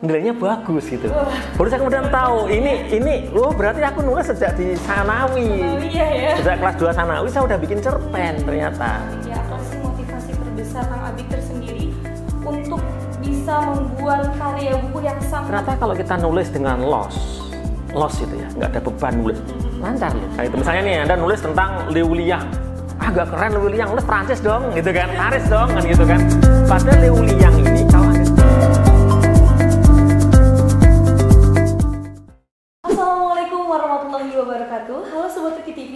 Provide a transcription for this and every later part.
nilainya bagus gitu. Baru saya kemudian tahu ini berarti aku nulis sejak di Sanawi. Iya ya. Sejak kelas 2 Sanawi saya udah bikin cerpen ternyata. Ya, apa sih motivasi terbesar Kang Abik tersendiri untuk bisa membuat karya buku yang sangat... Ternyata kalau kita nulis dengan loss gitu ya, nggak ada beban nulis, lancar loh. Kayak itu misalnya nih Anda nulis tentang Liu Liang, agak keren Liu Liang, nulis Prancis dong, gitu kan, Paris dong, kan gitu kan. Padahal Liu Liang ini kalau Anda... Assalamualaikum warahmatullahi wabarakatuh. Halo Sobat Uki TV.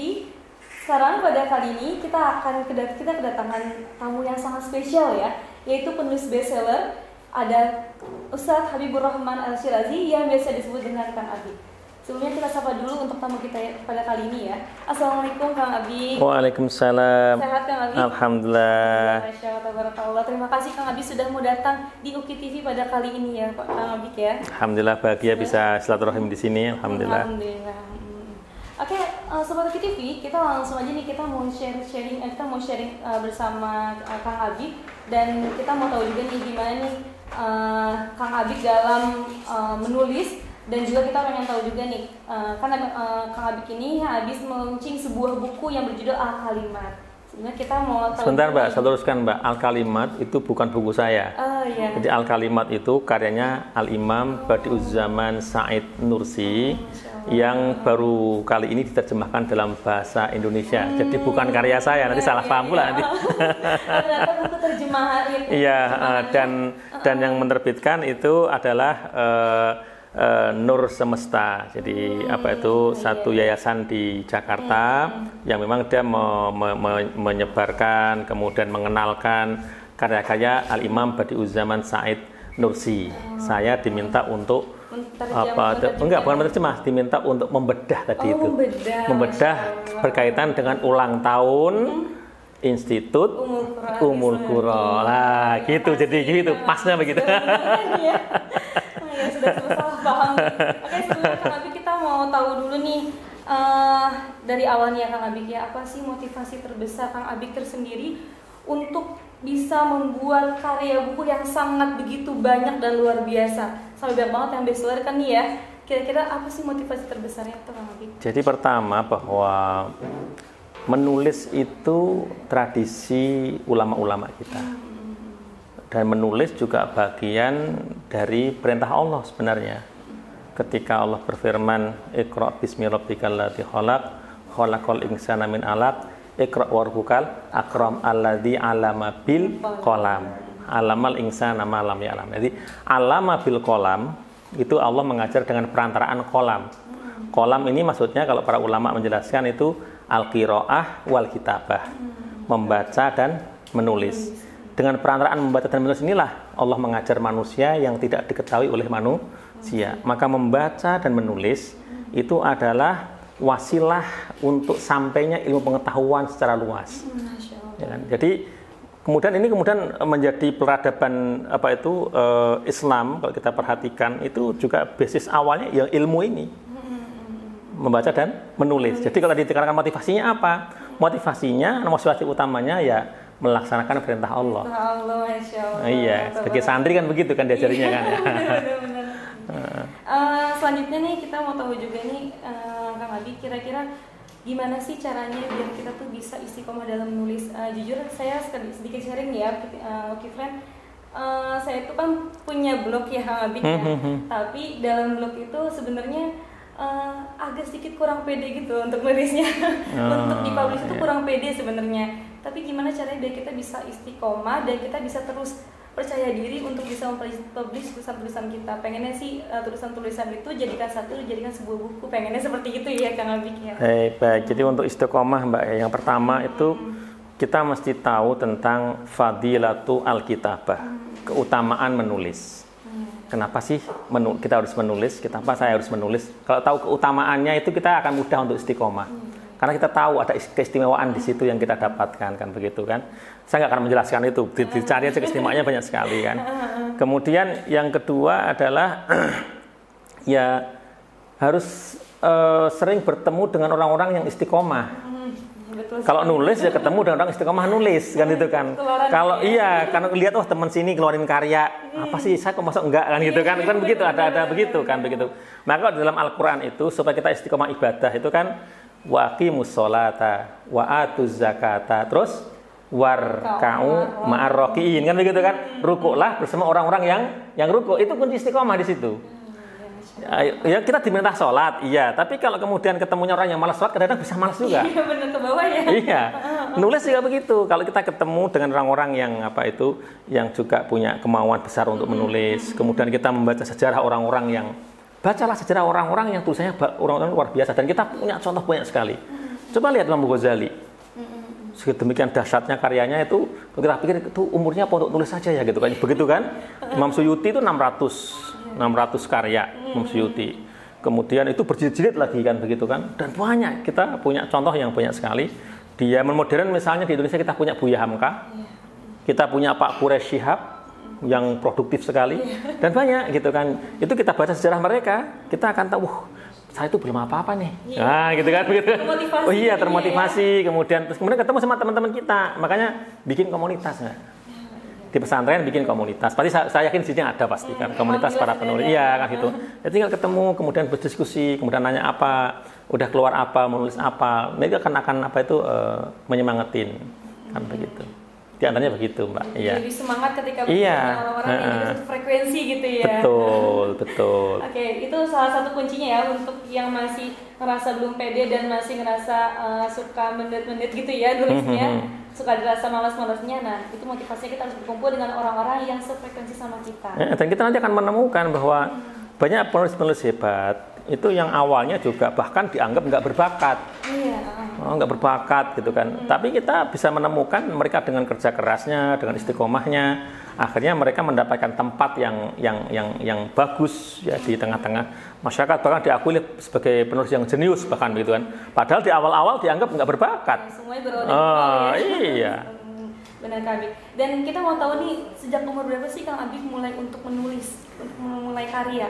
Sekarang pada kali ini kita kedatangan tamu yang sangat spesial ya, yaitu penulis bestseller. Ada Ustadz Habibur Rahman Al-Shirazi yang biasa disebut dengan Kang Abi. Sebelumnya kita sapa dulu untuk tamu kita pada kali ini ya. Assalamualaikum Kang Abi. Waalaikumsalam. Sehat Kang Abi? Alhamdulillah. Masyaallah. Terima kasih Kang Abi sudah mau datang di Uki TV pada kali ini ya Pak Kang Abi ya. Alhamdulillah bahagia bisa silaturahim di sini. Alhamdulillah. Oke, Sobat Uki TV, kita langsung aja nih, kita mau sharing bersama Kang Abi, dan kita mau tahu juga nih gimana nih Kang Abi dalam menulis, dan juga kita pengen tahu juga nih karena Kang Abi ini habis meluncing sebuah buku yang berjudul Al-Kalimat. Sebenarnya kita mau tahu. Sebentar Mbak, saya teruskan Mbak. Al-Kalimat itu bukan buku saya. Iya. Jadi Al-Kalimat itu karyanya Al-Imam Badi'uzzaman Said Nursi yang baru kali ini diterjemahkan dalam bahasa Indonesia. Jadi bukan karya saya, nanti salah paham pula nanti. Ternyata buku terjemahan ya. Iya, dan yang menerbitkan itu adalah Nur Semesta. Jadi satu yayasan di Jakarta yang memang dia menyebarkan kemudian mengenalkan karya-karya Al-Imam Badi'uzzaman Said Nursi. Saya diminta untuk bukan menerjemah, diminta untuk membedah tadi itu. Membedah berkaitan dengan ulang tahun Institut Ummul Qura. Lah, gitu. Jadi gitu, pasnya begitu. Ya, sudah salah paham. Oke, sebelumnya Kang Abi kita mau tahu dulu nih dari awalnya Kang Abi ya, apa sih motivasi terbesar Kang Abi tersendiri untuk bisa membuat karya buku yang sangat begitu banyak dan luar biasa, sampai banyak banget yang bestseller kan nih ya. Kira-kira apa sih motivasi terbesarnya itu Kang Abi? Jadi pertama bahwa menulis itu tradisi ulama-ulama kita. Dan menulis juga bagian dari perintah Allah sebenarnya. Ketika Allah berfirman, Iqra bismi rabbikal ladzi khalaq, khalaqal insana min 'alaq, Iqra warabukal akram alladzi 'allama bil qalam. 'Allamal insana ma lam ya'lam. Jadi 'allama bil qalam itu Allah mengajar dengan perantaraan qalam. Qalam ini maksudnya kalau para ulama menjelaskan itu al-qiraah wal kitabah. Membaca dan menulis. Dengan perantaraan membaca dan menulis inilah Allah mengajar manusia yang tidak diketahui oleh manusia. Maka membaca dan menulis itu adalah wasilah untuk sampainya ilmu pengetahuan secara luas. Ya kan? Jadi kemudian menjadi peradaban Islam kalau kita perhatikan itu juga basis awalnya yang ilmu ini. Membaca dan menulis. Jadi kalau ditekankan motivasinya apa? Motivasi utamanya ya melaksanakan perintah Allah. Masya Allah. Iya, sebagai santri kan begitu kan diajarinya kan ya. Selanjutnya nih kita mau tahu juga nih Kang Abi, kira-kira gimana sih caranya biar kita tuh bisa istiqomah dalam menulis? Jujur saya sedikit sharing ya, Oke friend. Saya itu kan punya blog ya Kang Abi ya. Tapi dalam blog itu sebenarnya agak sedikit kurang pede gitu untuk nulisnya. Untuk dipublish itu kurang pede sebenarnya. Tapi gimana caranya biar kita bisa istiqomah dan kita bisa terus percaya diri untuk bisa mempublish tulisan-tulisan kita. Pengennya sih tulisan-tulisan itu jadikan sebuah buku. Pengennya seperti itu ya Kang Abi ya. Baik. Jadi untuk istiqomah Mbak, yang pertama itu kita mesti tahu tentang fadilatu al-kitabah, keutamaan menulis. Kenapa sih kita harus menulis? Kenapa saya harus menulis? Kalau tahu keutamaannya itu kita akan mudah untuk istiqomah. Karena kita tahu ada keistimewaan di situ yang kita dapatkan, kan begitu kan. Saya nggak akan menjelaskan itu, dicari aja keistimewaannya banyak sekali kan. Kemudian yang kedua adalah ya harus sering bertemu dengan orang-orang yang istiqomah. betul. Kalau nulis ya ketemu dengan orang istiqomah nulis kan itu kan. Kalau iya karena lihat teman sini keluarin karya apa sih saya kok masuk enggak kan gitu kan begitu ada begitu kan begitu. Maka dalam Al-Qur'an itu supaya kita istiqomah ibadah itu kan waqimus sholata wa atuz zakata terus warka'u ma'ar rakiin kan begitu kan. Rukuklah bersama orang-orang yang rukuk. Itu kunci istiqomah di situ. Ya kita diminta sholat, iya. Tapi kalau kemudian ketemunya orang yang malas sholat, kadang-kadang bisa malas juga. Iya benar ke bawah ya. Iya. Nulis juga begitu. Kalau kita ketemu dengan orang-orang yang yang juga punya kemauan besar untuk menulis, kemudian kita membaca sejarah orang-orang yang bacalah sejarah orang-orang yang tulisannya orang-orang luar biasa dan kita punya contoh banyak sekali. Coba lihat Imam Ghazali. Sedemikian dahsyatnya karyanya itu kita pikir itu umurnya apa untuk tulis saja ya gitu kan. Begitu kan? Imam Suyuti itu 600 karya Imam Suyuti. Kemudian itu berjilid-jilid lagi kan begitu kan. Dan banyak kita punya contoh yang banyak sekali. Di zaman modern misalnya di Indonesia kita punya Buya Hamka. Kita punya Pak Quraish Shihab yang produktif sekali dan banyak gitu kan. Itu kita baca sejarah mereka, kita akan tahu saya itu belum apa-apa nih. Nah, gitu kan begitu. Oh iya, termotivasi. Kemudian ketemu sama teman-teman kita. Makanya bikin komunitas enggak? Di pesantren bikin komunitas. Pasti saya yakin di sini ada pasti kan komunitas para penulis. Iya kan gitu. Jadi tinggal ketemu, kemudian berdiskusi, kemudian nanya apa, udah keluar apa, menulis apa. Mereka akan menyemangatin kan begitu. Di antaranya begitu, Mbak. Iya. Jadi semangat ketika orang-orang yang satu frekuensi gitu ya. Betul. Oke, itu salah satu kuncinya ya untuk yang masih ngerasa belum pede dan masih ngerasa suka mendet-mendet gitu ya nulisnya. Suka dirasa malas-malasnya, nah itu motivasinya kita harus berkumpul dengan orang-orang yang sefrekuensi sama kita. Dan kita nanti akan menemukan bahwa banyak penulis-penulis hebat itu yang awalnya juga bahkan dianggap nggak berbakat, nggak berbakat gitu kan. Tapi kita bisa menemukan mereka dengan kerja kerasnya, dengan istiqomahnya, akhirnya mereka mendapatkan tempat yang bagus ya di tengah-tengah masyarakat, bahkan diakui sebagai penulis yang jenius bahkan gitu kan. Padahal di awal-awal dianggap nggak berbakat. Semuanya berawal ya. Iya. Benar Kak Abik. Dan kita mau tahu nih sejak umur berapa sih Kang Abik mulai untuk menulis, untuk mulai karya?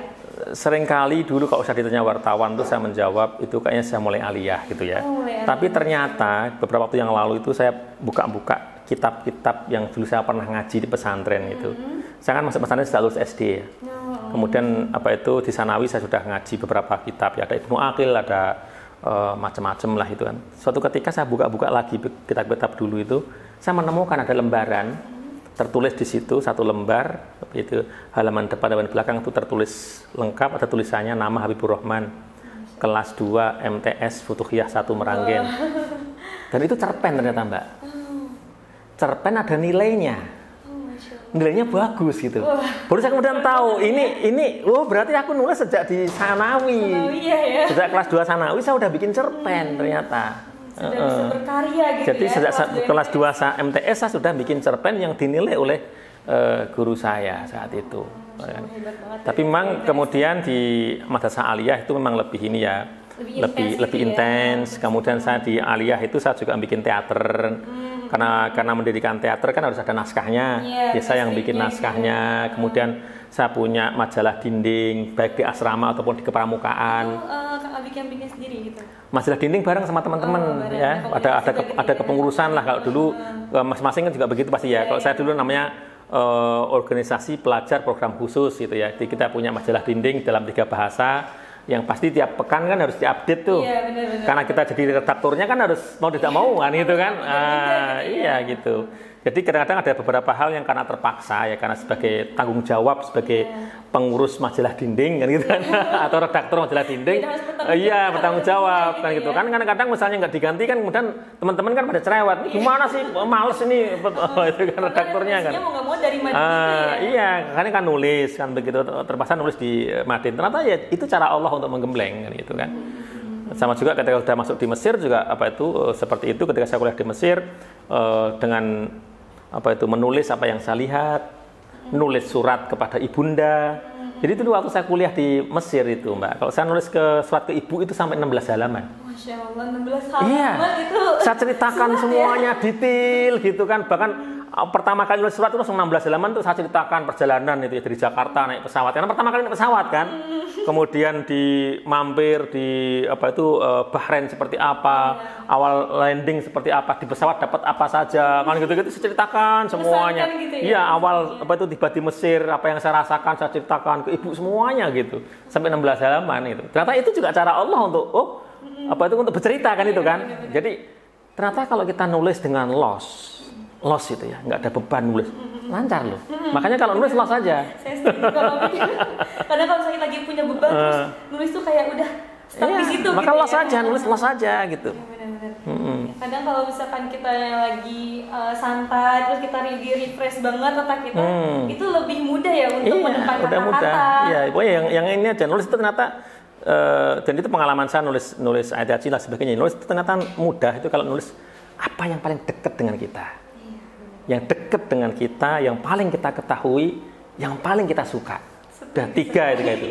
Seringkali dulu kalau saya ditanya wartawan tuh saya menjawab itu kayaknya saya mulai aliyah gitu ya. Tapi ternyata beberapa waktu yang lalu itu saya buka-buka kitab-kitab yang dulu saya pernah ngaji di pesantren itu. Saya kan masuk pesantren setelah lulus SD ya. Kemudian di Sanawi saya sudah ngaji beberapa kitab ya, ada Ibnu Aqil, ada macam-macam lah itu kan. Suatu ketika saya buka-buka lagi kitab-kitab dulu itu, saya menemukan ada lembaran tertulis di situ satu lembar itu halaman depan dan belakang itu tertulis lengkap, ada tulisannya nama Habibur Rahman kelas 2 MTS Futuhiyah 1 Meranggen. Dan itu cerpen ternyata Mbak. Cerpen ada nilainya. Nilainya bagus gitu. Baru saya kemudian tahu ini berarti aku nulis sejak di Sanawi. Ya. Sejak kelas 2 Sanawi saya udah bikin cerpen ternyata. Sudah bisa berkarya gitu. Jadi ya, sejak kelas 2 MTS saya sudah bikin cerpen yang dinilai oleh guru saya saat itu. Tapi memang kemudian di Madrasah Aliyah itu memang lebih ini ya, lebih intens. Kemudian saya di Aliyah itu saya juga bikin teater. Karena mendirikan teater kan harus ada naskahnya. Saya yang bikin naskahnya. Kemudian saya punya majalah dinding baik di asrama ataupun di kepramukaan. Kang Abik yang bikin sendiri gitu. Majalah dinding bareng sama teman-teman ya. Ada kepengurusan lah kalau dulu masing-masing kan juga begitu pasti ya. Kalau saya dulu namanya organisasi pelajar program khusus gitu ya. Jadi kita punya majalah dinding dalam 3 bahasa. Yang pasti tiap pekan kan harus diupdate tuh. Iya, benar. Karena kita jadi redakturnya kan harus mau tidak mau kan gitu kan. Iya gitu. Jadi kadang-kadang ada beberapa hal yang karena terpaksa ya, karena sebagai tanggung jawab sebagai pengurus majalah dinding kan gitu kan, atau redaktur majalah dinding. Iya, bertanggung jawab kan gitu kan. Kadang-kadang misalnya nggak diganti kan kemudian teman-teman kan pada cerewet. Gimana sih males ini itu kan redakturnya kan. Mau nggak mau dari Madin Iya, karena kan nulis kan begitu, terpaksa nulis di Madin. Ternyata ya itu cara Allah untuk menggembleng kan gitu kan. Sama juga ketika sudah masuk di Mesir juga seperti itu ketika saya kuliah di Mesir dengan menulis apa yang saya lihat, nulis surat kepada ibunda. Jadi itu waktu saya kuliah di Mesir itu Mbak, kalau saya nulis surat ke ibu itu sampai 16 halaman. Masya Allah, 16 halaman Iya, itu. saya ceritakan surat semuanya detail gitu kan. Bahkan pertama kali nulis surat itu langsung 16 halaman tuh saya ceritakan perjalanan itu ya, dari Jakarta naik pesawat. Karena pertama kali naik pesawat kan. Kemudian di mampir di Bahrain seperti apa, awal landing seperti apa, di pesawat dapat apa saja, kan gitu-gitu saya ceritakan semuanya. Gitu ya? Iya, awal tiba di Mesir, apa yang saya rasakan saya ceritakan ke ibu semuanya gitu. Sampai 16 halaman itu. Ternyata itu juga cara Allah untuk untuk bercerita kan itu kan. Jadi ternyata kalau kita nulis dengan loss itu ya, nggak ada beban nulis, lancar loh. Makanya kalau nulis loss aja. Saya setuju kalau gitu. Karena kalau saya lagi punya beban terus nulis tuh kayak udah stuck di situ. Maka gitu loss ya. aja, nulis loss aja gitu. Benar-benar. Kadang kalau misalkan kita lagi santai terus kita refresh banget otak kita, itu lebih mudah ya untuk menemukan kata-kata. Iya, pokoknya yang ini aja nulis itu ternyata dan itu pengalaman saya nulis ayat cinta sebagainya. Nulis itu ternyata mudah itu kalau nulis apa yang paling dekat dengan kita. Yang dekat dengan kita, yang paling kita ketahui, yang paling kita suka. Udah 3 itu kayak itu.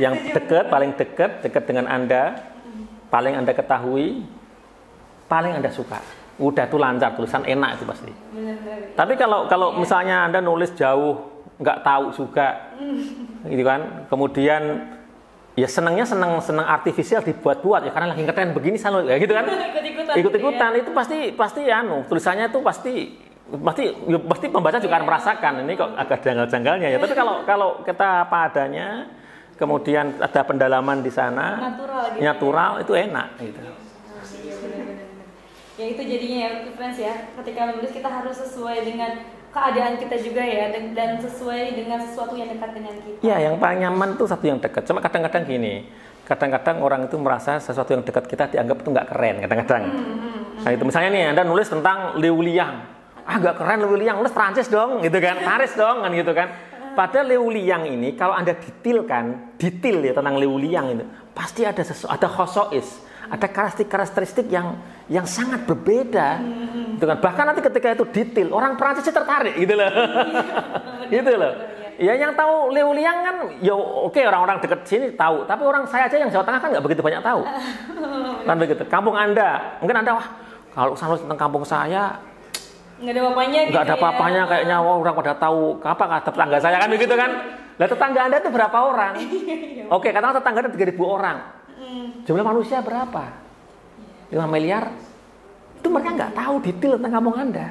Yang dekat, paling dekat dengan Anda, paling Anda ketahui, paling Anda suka. Udah tuh lancar, tulisan enak itu pasti. Benar-benar. Tapi kalau misalnya Anda nulis jauh, nggak tahu juga, gitu kan. Kemudian ya senang artifisial dibuat-buat ya karena lagi ngetren begini selalu ya gitu kan. Ikut-ikutan itu pasti tulisannya itu pasti pembaca juga akan merasakan ini kok agak janggal-janggalnya ya. Tapi kalau kita apa adanya, kemudian ada pendalaman di sana, natural itu enak gitu. Ya itu jadinya ya friends ya. Ketika menulis kita harus sesuai dengan keadaan kita juga ya dan sesuai dengan sesuatu yang dekat dengan kita. Ya, yang paling nyaman tuh satu yang dekat. Cuma kadang-kadang gini, kadang-kadang orang itu merasa sesuatu yang dekat kita dianggap itu nggak keren kadang-kadang. Nah itu misalnya nih Anda nulis tentang Liu Liang. Agak keren Liu Liang, nulis Prancis dong, gitu kan, Paris dong, kan gitu kan. Padahal Liu Liang ini kalau Anda detail ya tentang Liu Liang itu, pasti ada khosois, ada karakteristik yang sangat berbeda, gitu kan. Bahkan nanti ketika itu detail, orang Prancis tertarik, gitu loh, gitu loh. Ya yang tahu Liu Liang kan, ya oke orang-orang dekat sini tahu, tapi orang saya aja yang Jawa Tengah kan nggak begitu banyak tahu, kan begitu. Kampung Anda, mungkin Anda kalau nulis tentang kampung saya nggak ada apa-apanya gitu. Nggak ada apa-apanya kayaknya orang pada tahu kata tetangga saya kan begitu kan. Lah tetangga Anda itu berapa orang? Oke, katakan tetangga Anda 3.000 orang. Jumlah manusia berapa? 5 miliar? Itu mereka nggak tahu detail tentang kampung Anda.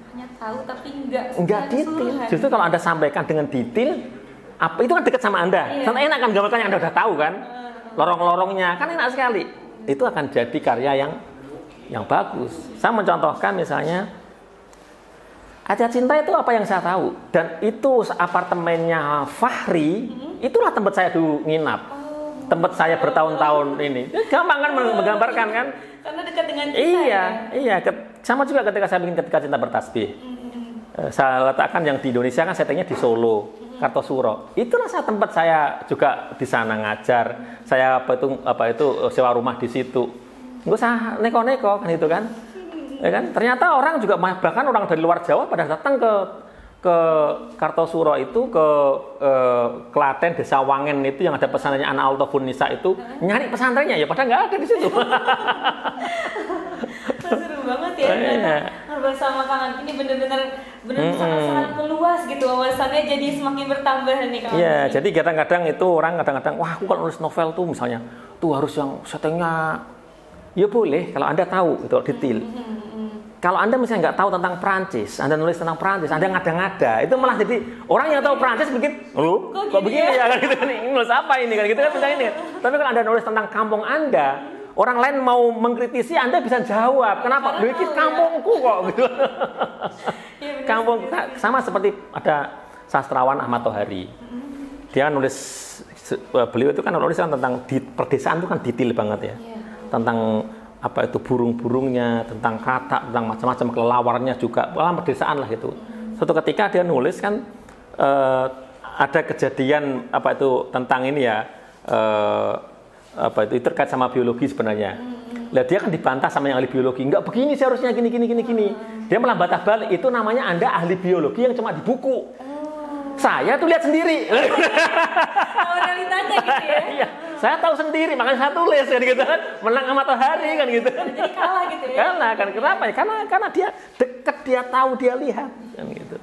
Hanya tahu tapi nggak detail. Justru kalau Anda sampaikan dengan detail, apa itu kan dekat sama Anda. Kan enak kan gambarnya Anda udah tahu kan. Lorong-lorongnya kan enak sekali. Itu akan jadi karya yang bagus. Saya mencontohkan misalnya Ayat Cinta itu apa yang saya tahu, dan itu apartemennya Fahri, itulah tempat saya dulu nginap, tempat saya bertahun-tahun ini. Gampang kan menggambarkan kan? Karena dekat dengan kita. Iya. Sama juga ketika saya bikin Ketika Cinta Bertasbih, saya letakkan yang di Indonesia kan settingnya di Solo, Kartosuro. Itulah tempat saya juga di sana ngajar. Saya sewa rumah di situ. Nggak usah neko-neko kan itu kan? Ya kan? Ternyata orang juga bahkan orang dari luar Jawa pada datang ke Kartosuro itu ke Klaten Desa Wangen itu yang ada pesantrennya Ana Altafun Nisa itu nyari pesantrennya ya padahal nggak ada di situ. Seru banget ya. Bersama Kang ini benar-benar sangat meluas gitu wawasannya jadi semakin bertambah nih Kang. Iya, jadi kadang-kadang itu orang wah aku kalau nulis novel tuh misalnya tuh harus yang settingnya ya boleh kalau Anda tahu itu detail. Kalau Anda misalnya nggak tahu tentang Prancis, Anda nulis tentang Prancis, Anda ngada-ngada, itu malah jadi orang yang tahu Prancis bikin, kok begini ya kan gitu kan, nulis apa ini kan gitu kan misalnya ini. Tapi kalau Anda nulis tentang kampung Anda, orang lain mau mengkritisi Anda bisa jawab, kenapa? Ini kampungku kok gitu. Kampung sama seperti ada sastrawan Ahmad Tohari, dia nulis beliau itu kan nulis tentang perdesaan itu kan detail banget ya, tentang apa itu burung-burungnya, tentang kata, tentang macam-macam kelelawarnya juga, dalam perdesaan lah gitu. Suatu ketika dia nulis kan ada kejadian apa itu tentang ini ya, apa itu terkait sama biologi sebenarnya. Lah dia kan dibantah sama yang ahli biologi, enggak begini seharusnya gini. Dia malah bantah balik, itu namanya Anda ahli biologi yang cuma di buku. Saya tuh lihat sendiri. Realitanya gitu ya. Iya. Saya tahu sendiri, makanya saya tulis kan gitu kan. Menang sama matahari kan gitu. Jadi kalah gitu ya. Kalah kan, kenapa ya? Karena dia dekat, dia tahu, dia lihat kan gitu.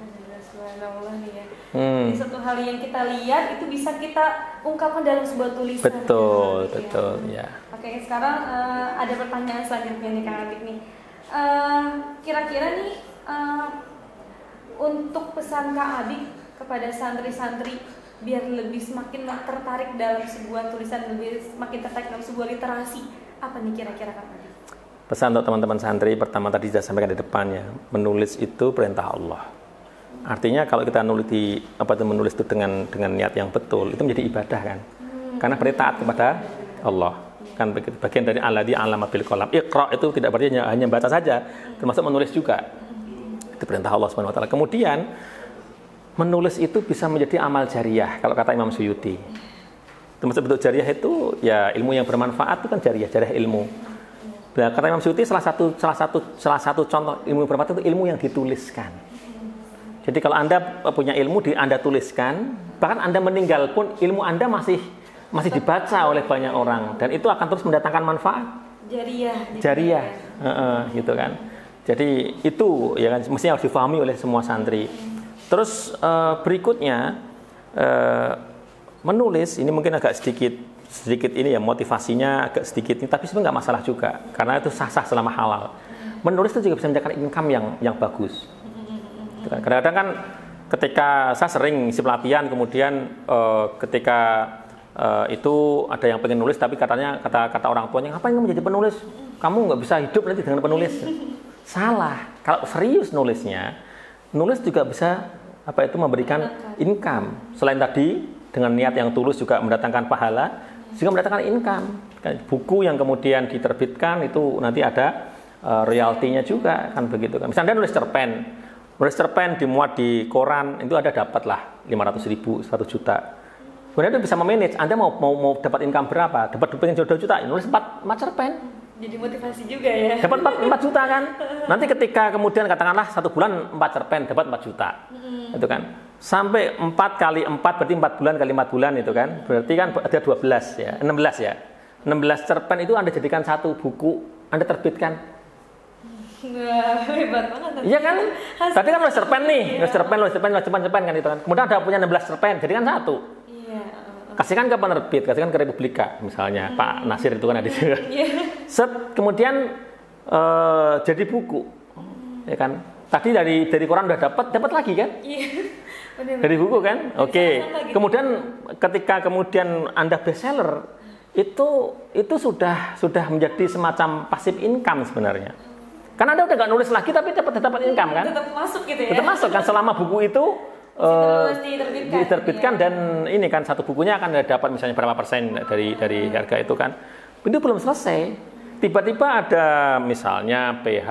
Subhanallah nih ya. Jadi satu hal yang kita lihat itu bisa kita ungkapkan dalam sebuah tulisan. Betul, betul ya. Oke, sekarang ada pertanyaan selanjutnya nih Kang Abik nih. Kira-kira nih untuk pesan Kang Abik kepada santri-santri biar lebih semakin tertarik dalam sebuah tulisan, lebih semakin tertarik dalam sebuah literasi, apa nih kira-kira Kang Abik? Pesan untuk teman-teman santri pertama tadi saya sampaikan di depannya, menulis itu perintah Allah. Artinya kalau kita menulis itu dengan niat yang betul, itu menjadi ibadah kan? Karena beritaat kepada Allah. Kan bagian dari alladzi 'allama bil qalam. Iqra itu tidak berarti hanya baca saja, termasuk menulis juga. Itu perintah Allah Subhanahu wa taala. Kemudian menulis itu bisa menjadi amal jariah kalau kata Imam Suyuti. Termasuk bentuk jariah itu ya ilmu yang bermanfaat itu kan jariah ilmu. Nah, kata Imam Suyuti salah satu contoh ilmu yang bermanfaat itu ilmu yang dituliskan. Jadi kalau Anda punya ilmu Anda tuliskan, bahkan Anda meninggal pun ilmu Anda masih dibaca oleh banyak orang dan itu akan terus mendatangkan manfaat. Jariah. Gitu kan. Jadi itu ya kan mestinya harus difahami oleh semua santri. Terus berikutnya menulis ini mungkin agak sedikit ini ya motivasinya agak sedikit ini, tapi sebenarnya nggak masalah juga karena itu sah-sah selama halal. Menulis itu juga bisa mendatangkan income yang bagus. Kadang-kadang kan ketika saya sering isi pelatihan kemudian ketika itu ada yang pengen nulis tapi katanya kata orang tuanya ngapain kamu jadi penulis, kamu nggak bisa hidup nanti dengan penulis. Salah. Kalau serius nulis juga bisa memberikan income. Selain tadi dengan niat yang tulus juga mendatangkan pahala, juga mendatangkan income. Buku yang kemudian diterbitkan itu nanti ada royaltinya juga kan begitu kan. Misalnya Anda nulis cerpen dimuat di koran itu ada dapatlah 500.000, 1 juta. Kemudian Anda bisa memanage. Anda mau dapat income berapa? Dapat 2 juta, nulis 4 cerpen. Jadi motivasi juga ya. Dapat 4 juta kan. Nanti ketika kemudian katakanlah 1 bulan 4 cerpen dapat 4 juta. Itu kan. Sampai 4 kali 4 berarti 4 bulan kali 4 bulan itu kan. Berarti kan ada 12 ya, 16 ya. 16 cerpen itu Anda jadikan 1 buku, Anda terbitkan. Wah, hebat banget. Iya kan? Tadi kan nulis cerpen kan itu kan. Kemudian ada punya 16 cerpen, jadikan 1. Iya. Kasihkan ke penerbit, kasihkan ke Republika misalnya, Pak Nasir itu kan ada di situ. Kemudian jadi buku. Ya kan? Tadi dari koran udah dapat lagi kan? Iya. Dari buku kan? Oke. Kemudian ketika Anda bestseller itu sudah menjadi semacam passive income sebenarnya. Karena Anda udah nggak nulis lagi tapi dapat income kan? Tetap masuk gitu ya? Tetap masuk kan selama buku itu diterbitkan dan ini kan 1 bukunya akan dapat misalnya berapa persen dari harga itu kan. Itu belum selesai. Tiba-tiba ada misalnya PH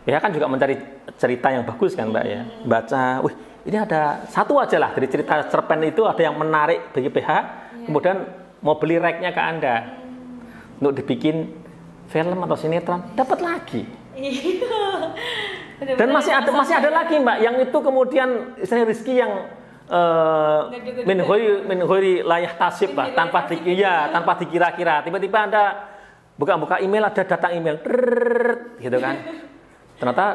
kan juga mencari cerita yang bagus kan Mbak ya. Baca, wih ini ada 1 aja lah dari cerita cerpen itu ada yang menarik bagi PH. Kemudian mau beli rek-nya ke Anda untuk dibikin film atau sinetron, dapat lagi. Dan masih ada lagi Mbak, yang itu kemudian istilahnya rezeki yang min ghairi la yahtasib lah, tanpa dikira-kira. Tiba-tiba Anda buka email, ada datang email, gitu kan. Ternyata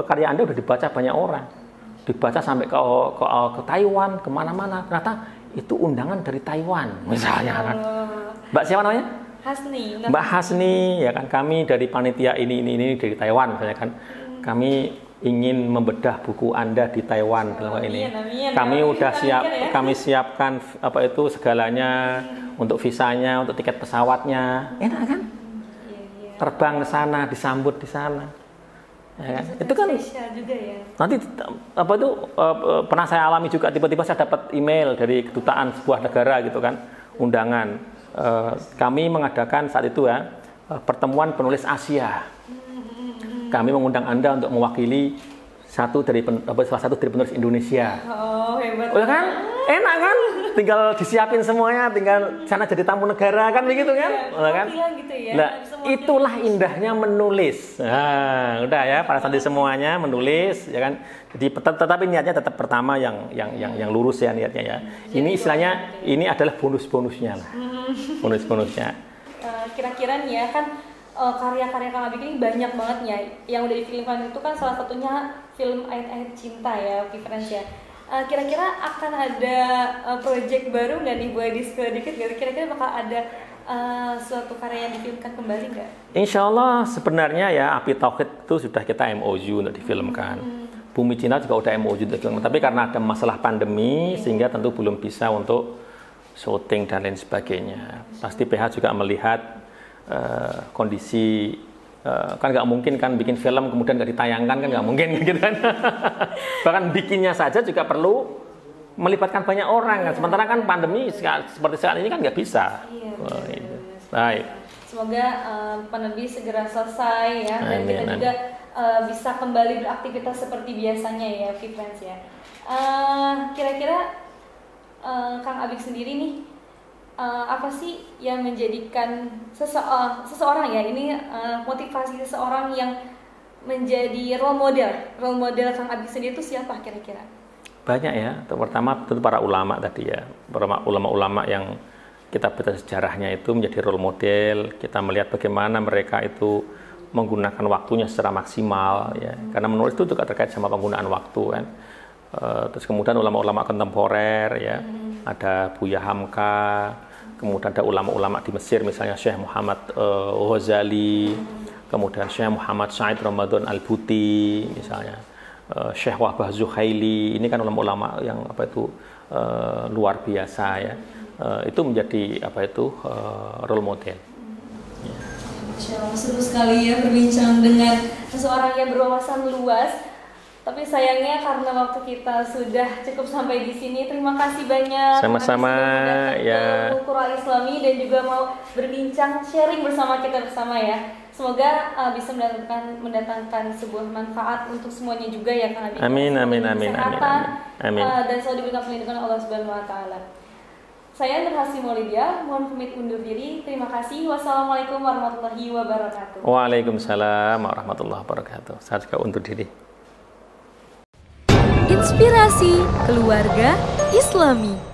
karya Anda udah dibaca banyak orang. Dibaca sampai ke Taiwan, kemana-mana. Ternyata itu undangan dari Taiwan, misalnya kan. Mbak siapa namanya? Hasni. Mbak Hasni, ya kan kami dari panitia ini dari Taiwan, misalnya kan. Kami ingin membedah buku Anda di Taiwan dalam ini. Kami udah kami siapkan segalanya untuk visanya, untuk tiket pesawatnya. Enak kan? Terbang ke sana, disambut di sana. Ya kan? Itu kan juga ya. Nanti pernah saya alami juga, tiba-tiba saya dapat email dari kedutaan sebuah negara gitu kan, undangan. Kami mengadakan saat itu pertemuan penulis Asia. Kami mengundang Anda untuk mewakili salah satu dari penulis Indonesia. hebat. Oh ya kan? Enak kan? Tinggal disiapin semuanya, tinggal sana jadi tamu negara kan begitu kan? Iya, Kan? Gitu ya. Nah, itulah indahnya menulis. Nah, udah ya para santri semuanya menulis ya kan. Jadi tetapi niatnya tetap pertama yang lurus ya niatnya ya. Ini istilahnya ini adalah bonus-bonusnya lah. Bonus-bonusnya. Kira-kira nih ya kan karya-karya Kang Abik ini banyak banget ya. Yang udah difilmkan itu kan salah satunya film Ayat-Ayat Cinta ya, Oke Friends ya. Kira-kira akan ada project baru nggak nih, boleh di-spill dikit nggak? Kira-kira bakal ada suatu karya yang difilmkan kembali nggak? Insya Allah sebenarnya ya Api Tauhid itu sudah kita MOU untuk difilmkan. Bumi Cina juga udah MOU untuk difilmkan. Tapi karena ada masalah pandemi sehingga tentu belum bisa untuk syuting dan lain sebagainya. Pasti PH juga melihat kondisi kan nggak mungkin kan bikin film kemudian nggak ditayangkan kan nggak mungkin gitu kan. Bahkan bikinnya saja juga perlu melibatkan banyak orang kan. Sementara kan pandemi seperti saat ini kan nggak bisa. Gitu. Baik. Semoga pandemi segera selesai ya dan kita juga bisa kembali beraktivitas seperti biasanya ya, Oke Friends ya. Kira-kira Kang Abik sendiri nih apa sih yang menjadikan seseorang ya ini motivasi seseorang yang menjadi role model Kang Abik sendiri itu siapa kira-kira? Banyak ya. Pertama tentu para ulama tadi ya, para ulama-ulama yang kita baca sejarahnya itu menjadi role model. Kita melihat bagaimana mereka itu menggunakan waktunya secara maksimal ya. Karena menulis itu juga terkait sama penggunaan waktu kan. Terus kemudian ulama-ulama kontemporer ya, ada Buya Hamka, kemudian ada ulama-ulama di Mesir misalnya Syekh Muhammad Ghazali, kemudian Syekh Muhammad Said Ramadan Al-Buti misalnya, Syekh Wahbah Zuhaili, ini kan ulama-ulama yang luar biasa ya. Itu menjadi role model. Seru sekali ya berbincang dengan seseorang yang berwawasan luas. Tapi sayangnya karena waktu kita sudah cukup sampai di sini. Terima kasih banyak. Sama-sama ya. Qur'an Islami dan juga mau berbincang sharing bersama kita bersama ya. Semoga bisa mendatangkan sebuah manfaat untuk semuanya juga ya Kang Abik. Amin. Dan selalu diberikan perlindungan Allah Subhanahu wa taala. Saya Nurhasi Maulidia, mohon pamit undur diri. Terima kasih. Wassalamualaikum warahmatullahi wabarakatuh. Waalaikumsalam warahmatullahi wabarakatuh. Saya juga undur diri. Inspirasi Keluarga Islami.